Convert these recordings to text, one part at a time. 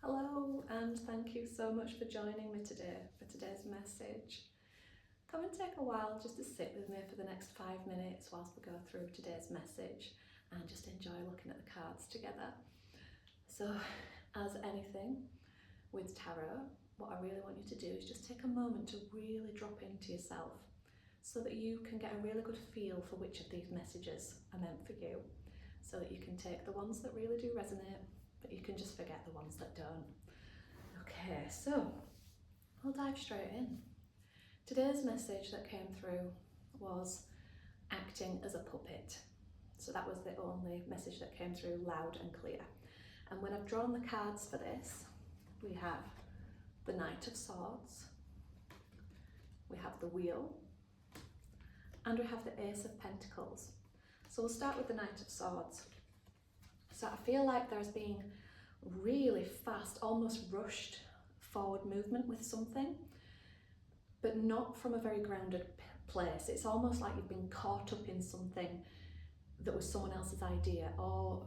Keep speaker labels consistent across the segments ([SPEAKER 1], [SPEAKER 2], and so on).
[SPEAKER 1] Hello, and thank you so much for joining me today for today's message. Come and take a while just to sit with me for the next 5 minutes whilst we go through today's message and just enjoy looking at the cards together. So, as anything with tarot, what I really want you to do is just take a moment to really drop into yourself so that you can get a really good feel for which of these messages are meant for you, so that you can take the ones that really do resonate, but you can just forget the ones that don't. Okay, so I'll dive straight in. Today's message that came through was acting as a puppet. So that was the only message that came through loud and clear. And when I've drawn the cards for this, we have the Knight of Swords, we have the Wheel, and we have the Ace of Pentacles. So we'll start with the Knight of Swords. So I feel like there's been really fast, almost rushed forward movement with something, but not from a very grounded place. It's almost like you've been caught up in something that was someone else's idea, or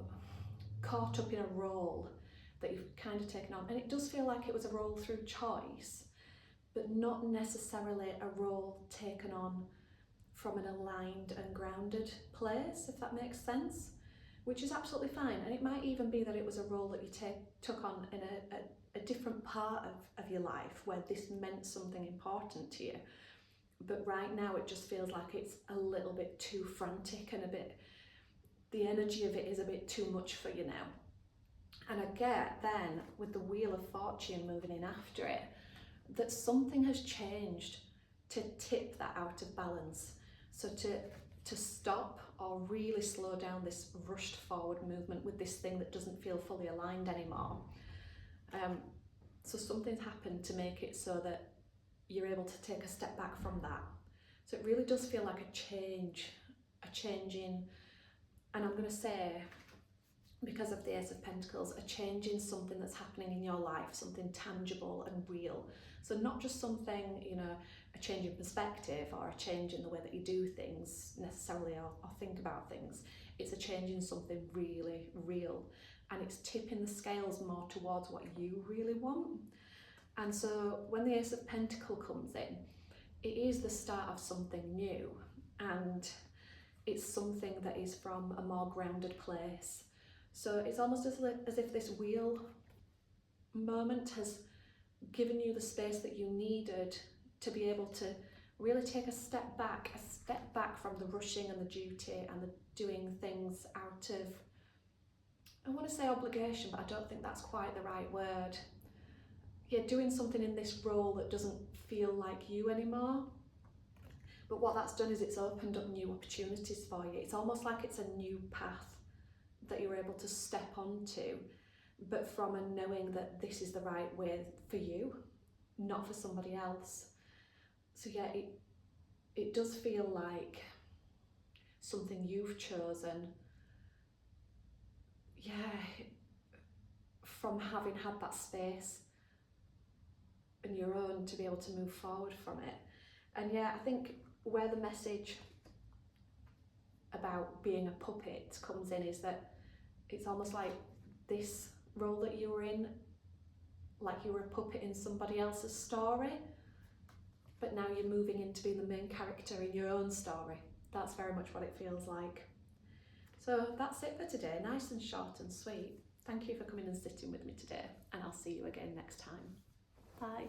[SPEAKER 1] caught up in a role that you've kind of taken on. And it does feel like it was a role through choice, but not necessarily a role taken on from an aligned and grounded place, if that makes sense, which is absolutely fine. And it might even be that it was a role that you took on in a different part of your life where this meant something important to you. But right now it just feels like it's a little bit too frantic and the energy of it is a bit too much for you now. And I get then with the Wheel of Fortune moving in after it, that something has changed to tip that out of balance. So to stop or really slow down this rushed forward movement with this thing that doesn't feel fully aligned anymore. So something's happened to make it so that you're able to take a step back from that. So it really does feel like a change in, and I'm going to say, because of the Ace of Pentacles, a change in something that's happening in your life, something tangible and real. So not just something, a change in perspective or a change in the way that you do things necessarily or think about things. It's a change in something really real, and it's tipping the scales more towards what you really want. And so when the Ace of Pentacles comes in, it is the start of something new, and it's something that is from a more grounded place. So it's almost as if this wheel moment has given you the space that you needed to be able to really take a step back from the rushing and the duty and the doing things out of, I want to say obligation, but I don't think that's quite the right word. Yeah, doing something in this role that doesn't feel like you anymore. But what that's done is it's opened up new opportunities for you. It's almost like it's a new path that you're able to step onto, but from a knowing that this is the right way for you, not for somebody else. So yeah, it does feel like something you've chosen, from having had that space in your own to be able to move forward from it. And yeah, I think where the message about being a puppet comes in is that it's almost like this role that you were in, like you were a puppet in somebody else's story, but now you're moving into being the main character in your own story. That's very much what it feels like. So that's it for today, nice and short and sweet. Thank you for coming and sitting with me today, and I'll see you again next time. Bye.